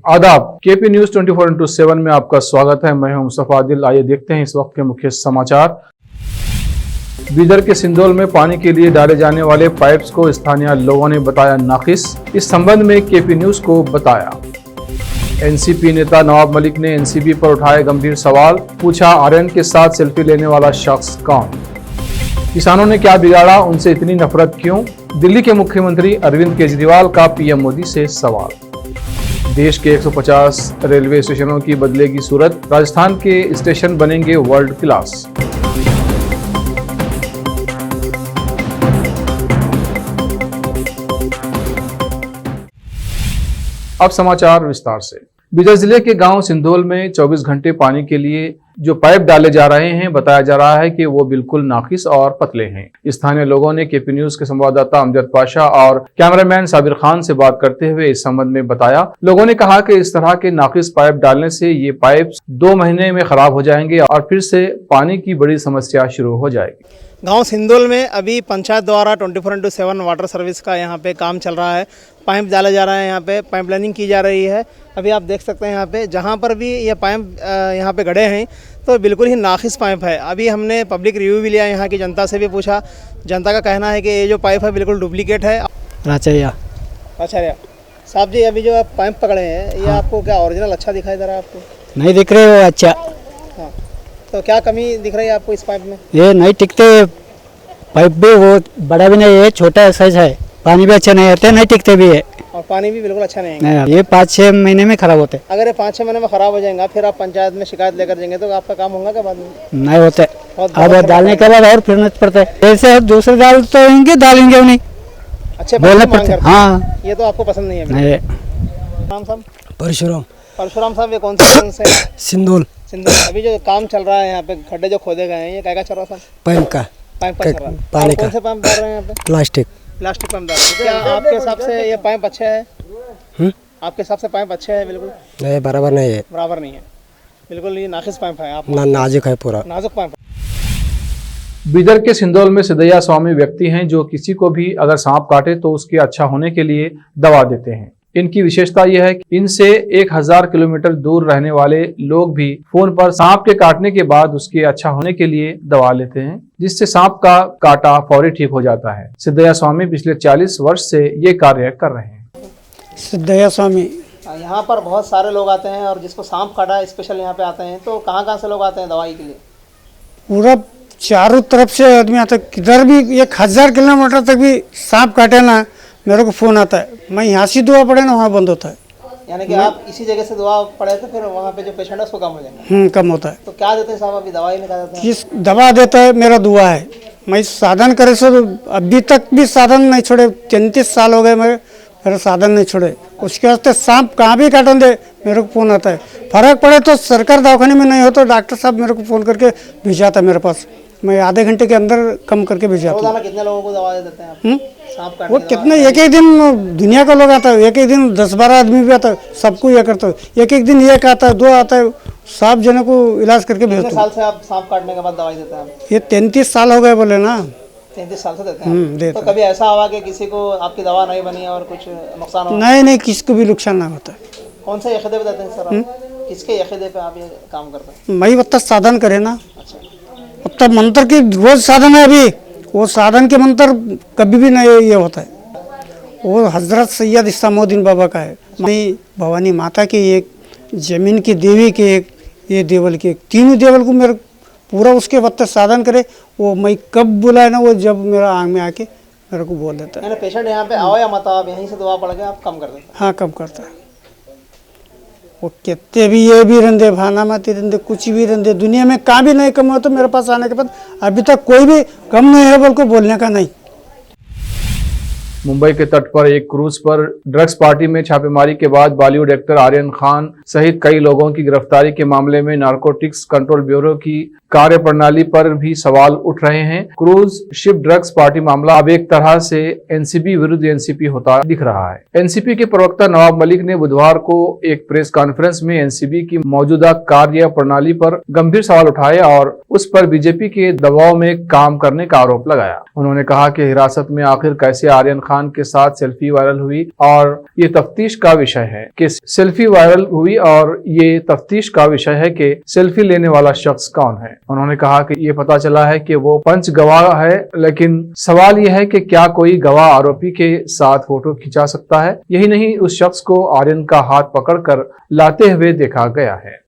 आदाब, KP news 24/7 में आपका स्वागत है। मैं हूं मुस्तफा आदिल। आइए देखते हैं इस वक्त के मुख्य समाचार। बीदर के सिंदौल में पानी के लिए डाले जाने वाले पाइप्स को स्थानीय लोगों ने बताया नाकिस। इस संबंध में केपी न्यूज को बताया। एनसीपी नेता नवाब मलिक ने एनसीबी पर उठाए गंभीर सवाल, पूछा आर्यन के साथ सेल्फी लेने वाला शख्स कौन? किसानों ने क्या बिगाड़ा, उनसे इतनी नफरत क्यों? दिल्ली के मुख्यमंत्री अरविंद केजरीवाल का पीएम मोदी से सवाल। देश के 150 रेलवे स्टेशनों की बदलेगी सूरत, राजस्थान के स्टेशन बनेंगे वर्ल्ड क्लास। अब समाचार विस्तार से। बीदर जिले के गांव सिंदौल में 24 घंटे पानी के लिए जो पाइप डाले जा रहे हैं, बताया जा रहा है कि वो बिल्कुल नाकिस और पतले हैं। स्थानीय लोगों ने केपी न्यूज के संवाददाता अमजद पाशा और कैमरामैन साबिर खान से बात करते हुए इस संबंध में बताया। लोगों ने कहा कि इस तरह के नाकिस पाइप डालने से ये पाइप 2 महीने में खराब हो जाएंगे और फिर से पानी की बड़ी समस्या शुरू हो जाएगी। गांव सिंदौल में अभी पंचायत द्वारा 24/7 वाटर सर्विस का यहाँ पे काम चल रहा है। पाइप डाला जा रहा है, यहाँ पे पाइप लाइनिंग की जा रही है। अभी आप देख सकते हैं यहाँ पे जहाँ पर भी ये पाइप यहाँ पे गड़े हैं तो बिल्कुल ही नाकिस पाइप है। अभी हमने पब्लिक रिव्यू भी लिया, यहाँ की जनता से भी पूछा। जनता का कहना है कि ये जो पाइप है बिल्कुल डुप्लीकेट है। आचार्य साहब जी, अभी जो आप पाइप पकड़े हैं ये आपको क्या ओरिजिनल अच्छा दिखाई दे रहा है? आपको नहीं दिख रहे हो? अच्छा, हाँ, तो क्या कमी दिख रही है आपको इस पाइप में? ये नहीं टिकते पाइप भी, वो बड़ा भी नहीं है, छोटा साइज है। पानी भी अच्छा नहीं आते, नहीं टिकते भी है और पानी भी बिल्कुल अच्छा नहीं है। ये 5-6 महीने में खराब होते। अगर ये 5-6 महीने में खराब हो जाएगा फिर आप पंचायत में शिकायत लेकर जाएंगे तो आपका काम होगा क्या बाद में? नहीं होते। अब डालने के बाद और फिरना पड़ता है। जैसे दूसरे डालेंगे उन्हीं अच्छे बोलना पड़ता है। हाँ, ये तो आपको पसंद नहीं है। नाम साहब? परशुराम साहब, ये कौन से? सिंदौल। अभी जो काम चल रहा है यहाँ पे, खड्डे जो खोदे गए हैं, ये क्या चल रहा है? पाइप का चल रहा है। पानी का कौन से पाइप डाल रहे हैं यहाँ पे? प्लास्टिक पाइप डाल रहे हैं। क्या आपके हिसाब से ये पाइप अच्छे है? आपके हिसाब से पाइप अच्छे है? बिल्कुल नहीं, बराबर नहीं है। बराबर नहीं है, बिल्कुल ये नाकिस पाइप है। आप नाजुक है, पूरा नाजुक पाइप। बीदर के सिंदौल में सिद्धैया स्वामी व्यक्ति हैं जो किसी को भी अगर सांप काटे तो उसके अच्छा होने के लिए दवा देते हैं। इनकी विशेषता यह है कि इनसे 1000 किलोमीटर दूर रहने वाले लोग भी फोन पर सांप के काटने के बाद उसके अच्छा होने के लिए दवा लेते हैं, जिससे सांप का काटा फौरी ठीक हो जाता है। सिद्धैया स्वामी पिछले 40 वर्ष से ये कार्य कर रहे हैं। सिद्धैया स्वामी, यहाँ पर बहुत सारे लोग आते हैं और जिसको सांप काटा स्पेशल यहाँ पे आते हैं। तो कहाँ से लोग आते हैं दवाई के लिए? पूरा चारों तरफ से आदमी आता है। किधर भी 1000 किलोमीटर तक भी सांप काटे ना, मेरे को फोन आता है। मैं यहाँ से दुआ पड़े ना, वहाँ बंद होता है। यानी कि आप इसी जगह से दुआ पड़े तो फिर वहाँ पे जो पेशेंट है उसको कम हो जाएगा। कम होता है। तो क्या देते हैं साहब? अभी दवाई में क्या देते हैं? किस दवा देता है? मेरा दुआ है। मैं साधन करे सो अभी तक भी साधन नहीं छोड़े। 33 साल हो गए मेरा साधन नहीं छोड़े। उसके वास्ते सांप कहाँ भी काटन दे, मेरे को फोन आता है। फर्क पड़े तो सरकार दवाखाने में नहीं हो तो डॉक्टर साहब मेरे को फोन करके भिजाता है मेरे पास। मैं आधे घंटे के अंदर कम करके भिजाता हूँ। रोजाना कितने लोगों को दवा दे देते हैं आप? सांप काटने वो कितने, एक एक दिन दुनिया का लोग आता है। एक एक दिन 10-12 आदमी भी आता है। सबको ये करता है। एक एक दिन एक आता है, 2 आता है। सब जने को इलाज करके भेजता हूँ। कितने साल से आप सांप काटने के बाद दवाई देते हैं? ये 33 साल हो गए बोले ना। 33 साल से देते हैं। तो कभी ऐसा हुआ कि किसी को आपकी दवा नहीं बनी और कुछ नुकसान हुआ? नहीं, किसी को भी नुकसान ना होता है। कौन से यकीदे पे देते हैं सर आप? किसके यकीदे पे आप ये काम करते हैं? मैं वक्त साधन करे ना। अच्छा, तब मंत्र की रोज साधन है। अभी वो साधन के मंत्र कभी भी नहीं ये होता है। वो हजरत सैयद इस्लामुद्दीन बाबा का है। मैं भवानी माता की एक, जमीन की देवी की एक, ये देवल की एक, तीनों देवल को मेरे पूरा उसके वक्त साधन करे। वो मैं कब बुलाए ना, वो जब मेरा आंख में आके मेरे को बोल देता है। पेशेंट यहाँ पे आओ या मत आओ, आप यहीं से दुआ पढ़ के आप कम कर देते हैं? हाँ, कम करता है। वो कितने भी ये भी रंदे, भाना माती रंदे, कुछ भी रंदे, दुनिया में कहाँ भी नहीं कम हो तो मेरे पास आने के बाद अभी तक कोई भी कम नहीं है बोल को बोलने का नहीं। मुंबई के तट पर एक क्रूज पर ड्रग्स पार्टी में छापेमारी के बाद बॉलीवुड एक्टर आर्यन खान सहित कई लोगों की गिरफ्तारी के मामले में नारकोटिक्स कंट्रोल ब्यूरो की कार्यप्रणाली पर भी सवाल उठ रहे हैं। क्रूज शिप ड्रग्स पार्टी मामला अब एक तरह से एनसीबी विरुद्ध एनसीपी होता दिख रहा है। एनसीपी के प्रवक्ता नवाब मलिक ने बुधवार को एक प्रेस कॉन्फ्रेंस में एनसीबी की मौजूदा कार्य प्रणाली पर गंभीर सवाल उठाए और उस पर बीजेपी के दबाव में काम करने का आरोप लगाया। उन्होंने कहा कि हिरासत में आखिर कैसे आर्यन खान खान के साथ सेल्फी वायरल हुई और ये तफ्तीश का विषय है कि सेल्फी वायरल हुई और ये तफ्तीश का विषय है कि सेल्फी लेने वाला शख्स कौन है। उन्होंने कहा कि ये पता चला है कि वो पंच गवाह है, लेकिन सवाल यह है कि क्या कोई गवाह आरोपी के साथ फोटो खिंचा सकता है। यही नहीं, उस शख्स को आर्यन का हाथ पकड़कर लाते हुए देखा गया है।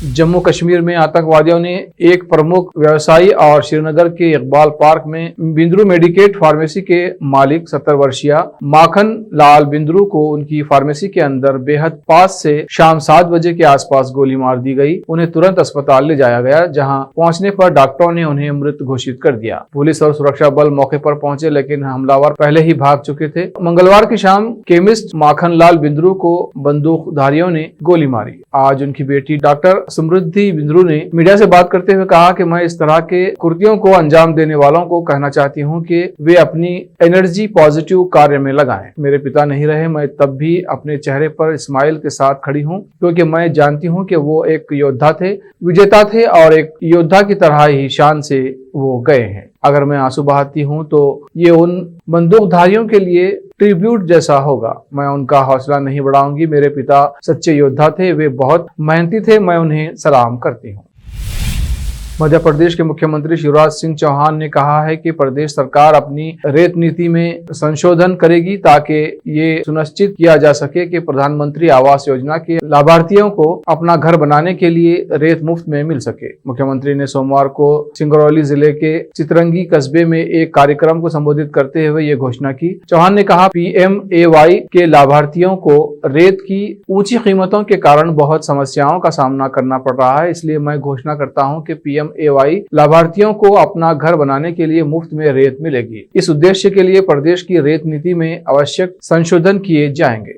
जम्मू कश्मीर में आतंकवादियों ने एक प्रमुख व्यवसायी और श्रीनगर के इकबाल पार्क में बिंद्रू मेडिकेट फार्मेसी के मालिक 70 वर्षीय माखन लाल बिंद्रू को उनकी फार्मेसी के अंदर बेहद पास से शाम 7 बजे के आसपास गोली मार दी गई। उन्हें तुरंत अस्पताल ले जाया गया, जहां पहुंचने पर डॉक्टरों ने उन्हें मृत घोषित कर दिया। पुलिस और सुरक्षा बल मौके पर पहुंचे, लेकिन हमलावर पहले ही भाग चुके थे। मंगलवार की शाम केमिस्ट माखन लाल बिंद्रू को बंदूकधारियों ने गोली मारी। आज उनकी बेटी डॉक्टर समृद्धि बिंद्रू ने मीडिया से बात करते हुए कहा कि मैं इस तरह के कृत्यों को अंजाम देने वालों को कहना चाहती हूं कि वे अपनी एनर्जी पॉजिटिव कार्य में लगाएं। मेरे पिता नहीं रहे, मैं तब भी अपने चेहरे पर स्माइल के साथ खड़ी हूं, क्योंकि मैं जानती हूं कि वो एक योद्धा थे, विजेता थे और एक योद्धा की तरह ही शान से वो गए हैं। अगर मैं आंसू बहाती हूं तो ये उन बंदूकधारियों के लिए ट्रिब्यूट जैसा होगा। मैं उनका हौसला नहीं बढ़ाऊंगी। मेरे पिता सच्चे योद्धा थे, वे बहुत मेहनती थे, मैं उन्हें सलाम करती हूँ। मध्य प्रदेश के मुख्यमंत्री शिवराज सिंह चौहान ने कहा है कि प्रदेश सरकार अपनी रेत नीति में संशोधन करेगी ताकि ये सुनिश्चित किया जा सके कि प्रधानमंत्री आवास योजना के लाभार्थियों को अपना घर बनाने के लिए रेत मुफ्त में मिल सके। मुख्यमंत्री ने सोमवार को सिंगरौली जिले के चितरंगी कस्बे में एक कार्यक्रम को संबोधित करते हुए ये घोषणा की। चौहान ने कहा, PMAY के लाभार्थियों को रेत की ऊंची कीमतों के कारण बहुत समस्याओं का सामना करना पड़ रहा है, इसलिए मैं घोषणा करता हूं कि PMAY लाभार्थियों को अपना घर बनाने के लिए मुफ्त में रेत मिलेगी। इस उद्देश्य के लिए प्रदेश की रेत नीति में आवश्यक संशोधन किए जाएंगे।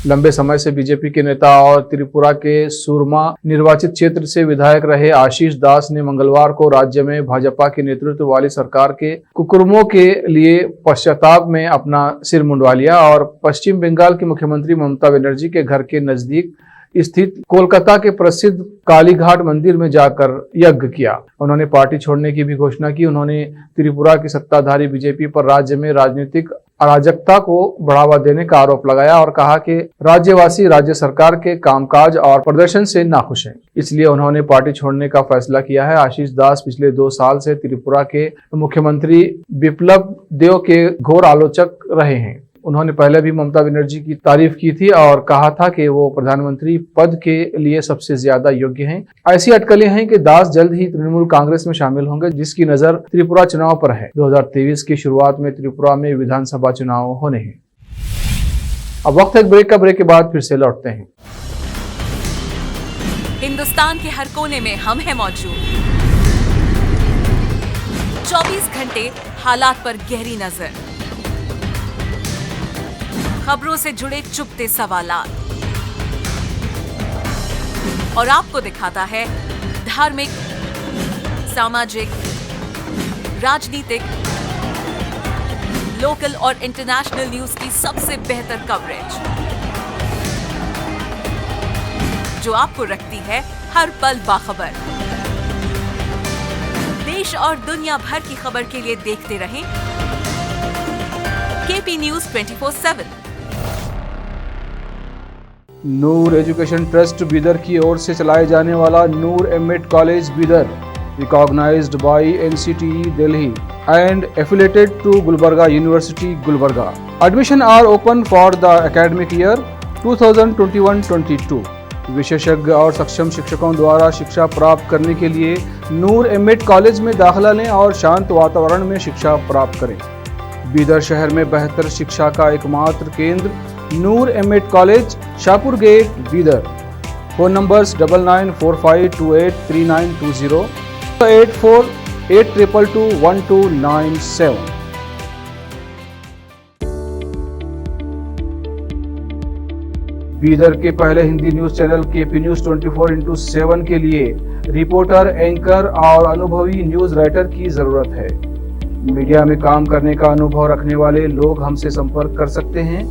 लंबे समय से बीजेपी के नेता और त्रिपुरा के सुरमा निर्वाचित क्षेत्र से विधायक रहे आशीष दास ने मंगलवार को राज्य में भाजपा के नेतृत्व वाली सरकार के कुकर्मों के लिए पश्चाताप में अपना सिर मुंडवा लिया और पश्चिम बंगाल की मुख्यमंत्री ममता बनर्जी के घर के नजदीक स्थित कोलकाता के प्रसिद्ध कालीघाट मंदिर में जाकर यज्ञ किया। उन्होंने पार्टी छोड़ने की भी घोषणा की। उन्होंने त्रिपुरा की सत्ताधारी बीजेपी पर राज्य में राजनीतिक अराजकता को बढ़ावा देने का आरोप लगाया और कहा कि राज्यवासी राज्य सरकार के कामकाज और प्रदर्शन से नाखुश हैं, इसलिए उन्होंने पार्टी छोड़ने का फैसला किया है। आशीष दास पिछले 2 साल से त्रिपुरा के मुख्यमंत्री बिप्लब देव के घोर आलोचक रहे हैं। उन्होंने पहले भी ममता बनर्जी की तारीफ की थी और कहा था कि वो प्रधानमंत्री पद के लिए सबसे ज्यादा योग्य हैं। ऐसी अटकलें हैं कि दास जल्द ही तृणमूल कांग्रेस में शामिल होंगे, जिसकी नजर त्रिपुरा चुनाव पर है। 2023 की शुरुआत में त्रिपुरा में विधानसभा चुनाव होने हैं। अब वक्त है एक ब्रेक का। ब्रेक के बाद फिर से लौटते हैं। हिंदुस्तान के हर कोने में हम हैं मौजूद। 24 घंटे हालात पर गहरी नजर, खबरों से जुड़े चुपते सवालात और आपको दिखाता है धार्मिक, सामाजिक, राजनीतिक, लोकल और इंटरनेशनल न्यूज की सबसे बेहतर कवरेज, जो आपको रखती है हर पल बाखबर। देश और दुनिया भर की खबर के लिए देखते रहें KP News 24/7। Noor education trust Bidar की ओर से चलाए जाने वाला Noor MEd college Bidar, recognised by NCTE Delhi and affiliated to Gulbarga university Gulbarga. Admission are open for the academic year 2021-22। विशेषज्ञ और सक्षम शिक्षकों द्वारा शिक्षा प्राप्त करने के लिए नूर एमएड कॉलेज में दाखिला लें और शांत वातावरण में शिक्षा प्राप्त करें। बीदर शहर में बेहतर शिक्षा का एकमात्र केंद्र Noor MEd college, Shahpur gate, Bidar. Phone numbers 9945283920, 8482221297। Bidar के पहले Hindi news channel KP News 24/7 के लिए रिपोर्टर, एंकर और अनुभवी न्यूज राइटर की जरूरत है। मीडिया में काम करने का अनुभव रखने वाले लोग हमसे संपर्क कर सकते हैं।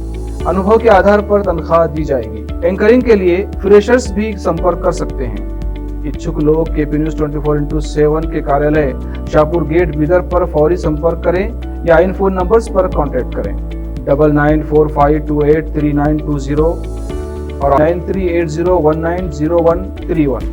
अनुभव के आधार पर तनख्वाह दी जाएगी। एंकरिंग के लिए फ्रेशर्स भी संपर्क कर सकते हैं। इच्छुक लोग KP News 24/7 के कार्यालय शाहपुर गेट बीदर पर फौरी संपर्क करें या इन फोन नंबर्स पर कॉन्टेक्ट करें 9945283920 और 9380190131।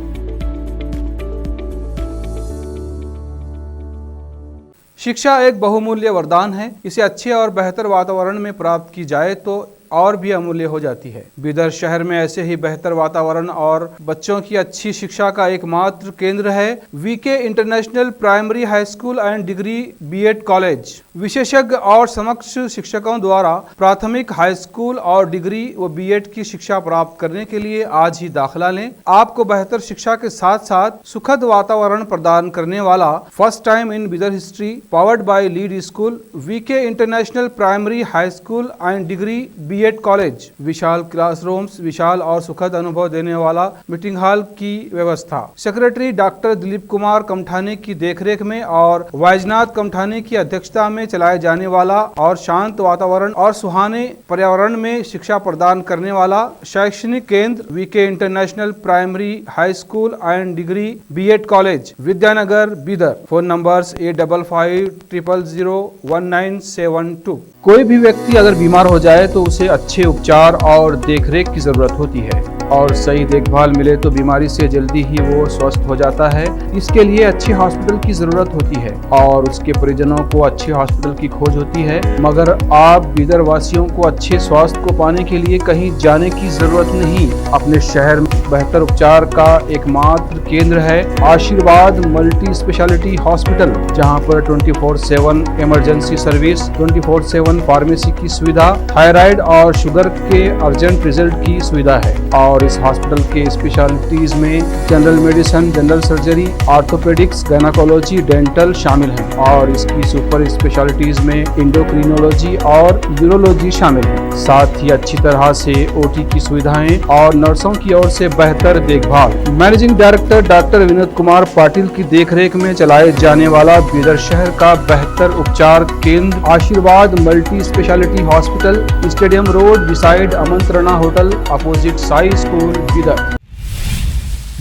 शिक्षा एक बहुमूल्य वरदान है। इसे अच्छे और बेहतर वातावरण में प्राप्त की जाए तो और भी अमूल्य हो जाती है। बीदर शहर में ऐसे ही बेहतर वातावरण और बच्चों की अच्छी शिक्षा का एकमात्र केंद्र है VK international primary high school and degree BEd college. विशेषज्ञ और समक्ष शिक्षकों द्वारा प्राथमिक, हाई स्कूल और डिग्री व बीएड की शिक्षा प्राप्त करने के लिए आज ही दाखिला लें। आपको बेहतर शिक्षा के साथ साथ सुखद वातावरण प्रदान करने वाला first time in Bidar history powered by lead school VK international primary high school and degree BEd college. विशाल क्लासरूम्स, विशाल और सुखद अनुभव देने वाला मीटिंग हॉल की व्यवस्था। सेक्रेटरी डॉक्टर दिलीप कुमार कमठाने की देखरेख में और वैजनाथ कमठाने की अध्यक्षता में चलाए जाने वाला और शांत वातावरण और सुहाने पर्यावरण में शिक्षा प्रदान करने वाला शैक्षणिक केंद्र VK international primary high school and degree BEd college, Vidyanagar, Bidar. Phone numbers 8550001972। कोई भी व्यक्ति अगर बीमार हो जाए तो उसे अच्छे उपचार और देखरेख की जरूरत होती है और सही देखभाल मिले तो बीमारी से जल्दी ही वो स्वस्थ हो जाता है। इसके लिए अच्छे हॉस्पिटल की जरूरत होती है और उसके परिजनों को अच्छे हॉस्पिटल की खोज होती है। मगर आप बीदर वासियों को अच्छे स्वास्थ्य को पाने के लिए कहीं जाने की जरूरत नहीं। अपने शहर में बेहतर उपचार का एकमात्र केंद्र है आशीर्वाद मल्टी स्पेशलिटी हॉस्पिटल, जहां पर 24/7 इमरजेंसी सर्विस, 24/7 फार्मेसी की सुविधा, थायराइड और शुगर के अर्जेंट रिजल्ट की सुविधा है। और इस हॉस्पिटल के स्पेशलिटीज में general medicine, general surgery, orthopaedics, gynaecology, dental शामिल हैं और इसकी सुपर स्पेशलिटीज में इंडोक्रिनोलॉजी और यूरोलॉजी शामिल है। साथ ही अच्छी तरह से ओटी की सुविधाएं और नर्सों की ओर से बेहतर देखभाल। Managing director doctor Vinod Kumar Patil की देखरेख में चलाए जाने वाला बीदर शहर का बेहतर उपचार केंद्र Ashirwad multi speciality hospital, stadium road beside Amantrana hotel, opposite Sai school, Bidar.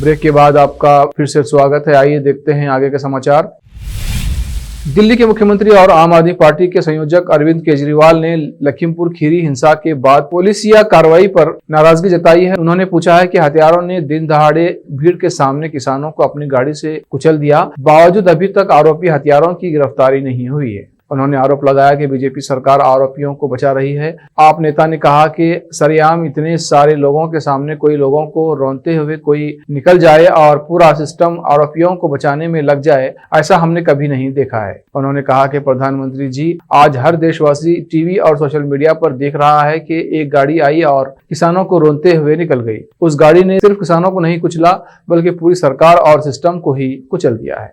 Break के बाद आपका फिर से स्वागत है। आइए देखते हैं आगे के समाचार। दिल्ली के मुख्यमंत्री और आम आदमी पार्टी के संयोजक अरविंद केजरीवाल ने लखीमपुर खीरी हिंसा के बाद पुलिसिया कार्रवाई पर नाराजगी जताई है। उन्होंने पूछा है कि हत्यारों ने दिन दहाड़े भीड़ के सामने किसानों को अपनी गाड़ी से कुचल दिया, बावजूद अभी तक आरोपी हत्यारों की गिरफ्तारी नहीं हुई है। उन्होंने आरोप लगाया कि बीजेपी सरकार आरोपियों को बचा रही है। आप नेता ने कहा कि सरेआम इतने सारे लोगों के सामने कोई लोगों को रोनते हुए कोई निकल जाए और पूरा सिस्टम आरोपियों को बचाने में लग जाए, ऐसा हमने कभी नहीं देखा है। उन्होंने कहा कि प्रधानमंत्री जी, आज हर देशवासी टीवी और सोशल मीडिया पर देख रहा है कि एक गाड़ी आई और किसानों को रोनते हुए निकल गई। उस गाड़ी ने सिर्फ किसानों को नहीं कुचला बल्कि पूरी सरकार और सिस्टम को ही कुचल दिया है।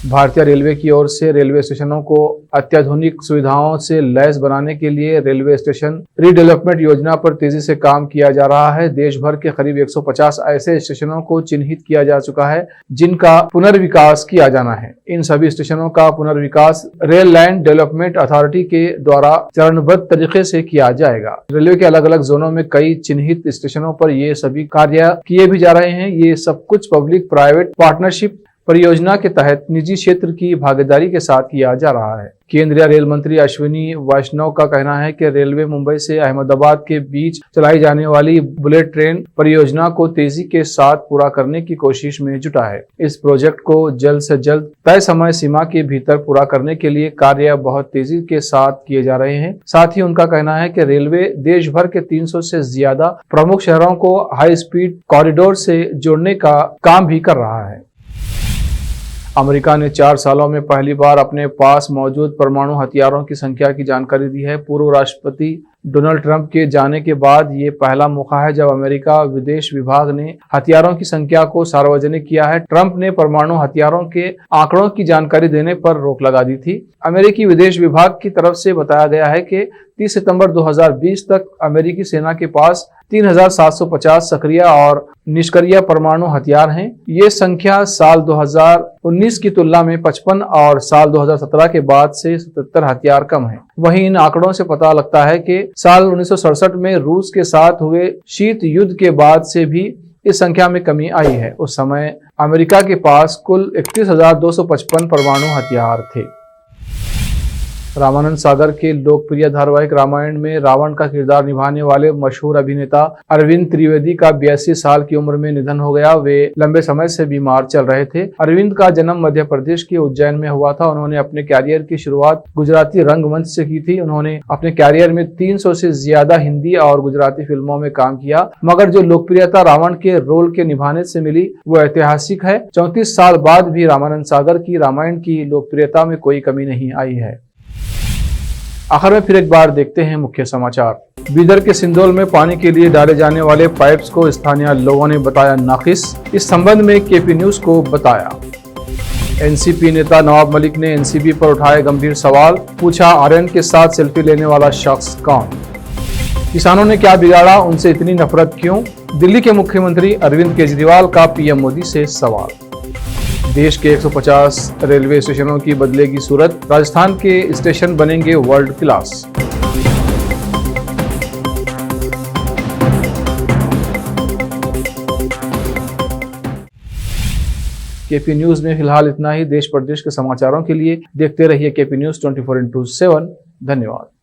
भारतीय रेलवे की ओर से रेलवे स्टेशनों को अत्याधुनिक सुविधाओं से लैस बनाने के लिए रेलवे स्टेशन रीडेवलपमेंट योजना पर तेजी से काम किया जा रहा है। देश भर के करीब 150 ऐसे स्टेशनों को चिन्हित किया जा चुका है जिनका पुनर्विकास किया जाना है। इन सभी स्टेशनों का पुनर्विकास रेल लैंड डेवलपमेंट अथॉरिटी के द्वारा चरणबद्ध तरीके से किया जाएगा। रेलवे के अलग अलग जोनों में कई चिन्हित स्टेशनों पर ये सभी कार्य किए भी जा रहे हैं। ये सब कुछ पब्लिक प्राइवेट पार्टनरशिप परियोजना के तहत निजी क्षेत्र की भागीदारी के साथ किया जा रहा है। केंद्रीय रेल मंत्री अश्विनी वैष्णव का कहना है कि रेलवे मुंबई से अहमदाबाद के बीच चलाई जाने वाली बुलेट ट्रेन परियोजना को तेजी के साथ पूरा करने की कोशिश में जुटा है। इस प्रोजेक्ट को जल्द से जल्द तय समय सीमा के भीतर पूरा करने के लिए कार्य बहुत तेजी के साथ किए जा रहे हैं। साथ ही उनका कहना है कि रेलवे देश भर के 300 से ज्यादा प्रमुख शहरों को हाई स्पीड कॉरिडोर से जोड़ने का काम भी कर रहा है। अमेरिका ने 4 सालों में पहली बार अपने पास मौजूद परमाणु हथियारों की संख्या की जानकारी दी है। पूर्व राष्ट्रपति डोनाल्ड ट्रंप के जाने के बाद ये पहला मौका है जब अमेरिका विदेश विभाग ने हथियारों की संख्या को सार्वजनिक किया है। ट्रंप ने परमाणु हथियारों के आंकड़ों की जानकारी देने पर रोक लगा दी थी। अमेरिकी विदेश विभाग की तरफ से बताया गया है कि 30 सितंबर 2020 तक अमेरिकी सेना के पास 3750 सक्रिय और निष्क्रिय परमाणु हथियार हैं। ये संख्या साल 2019 की तुलना में 55 और साल 2017 के बाद से 77 हथियार कम है। वहीं इन आंकड़ों से पता लगता है कि साल 1967 में रूस के साथ हुए शीत युद्ध के बाद से भी इस संख्या में कमी आई है। उस समय अमेरिका के पास कुल 31,255 परमाणु हथियार थे। रामानंद सागर के लोकप्रिय धारावाहिक रामायण में रावण का किरदार निभाने वाले मशहूर अभिनेता अरविंद त्रिवेदी का 82 साल की उम्र में निधन हो गया। वे लंबे समय से बीमार चल रहे थे। अरविंद का जन्म मध्य प्रदेश के उज्जैन में हुआ था। उन्होंने अपने कैरियर की शुरुआत गुजराती रंगमंच से की थी। उन्होंने अपने कैरियर में 300 से ज्यादा हिंदी और गुजराती फिल्मों में काम किया, मगर जो लोकप्रियता रावण के रोल के निभाने से मिली वो ऐतिहासिक है। 34 साल बाद भी रामानंद सागर की रामायण की लोकप्रियता में कोई कमी नहीं आई है। आखिर में फिर एक बार देखते हैं मुख्य समाचार। बीदर के सिंदौल में पानी के लिए डाले जाने वाले पाइप्स को स्थानीय लोगों ने बताया नाकिस। इस संबंध में केपी न्यूज को बताया। एनसीपी नेता नवाब मलिक ने एनसीपी पर उठाए गंभीर सवाल, पूछा आर्यन के साथ सेल्फी लेने वाला शख्स कौन? किसानों ने क्या बिगाड़ा, उनसे इतनी नफरत क्यों? दिल्ली के मुख्यमंत्री अरविंद केजरीवाल का पीएम मोदी से सवाल। देश के 150 रेलवे स्टेशनों की बदलेगी सूरत, राजस्थान के स्टेशन बनेंगे वर्ल्ड क्लास। केपी न्यूज में फिलहाल इतना ही। देश प्रदेश के समाचारों के लिए देखते रहिए केपी न्यूज 24/7। धन्यवाद।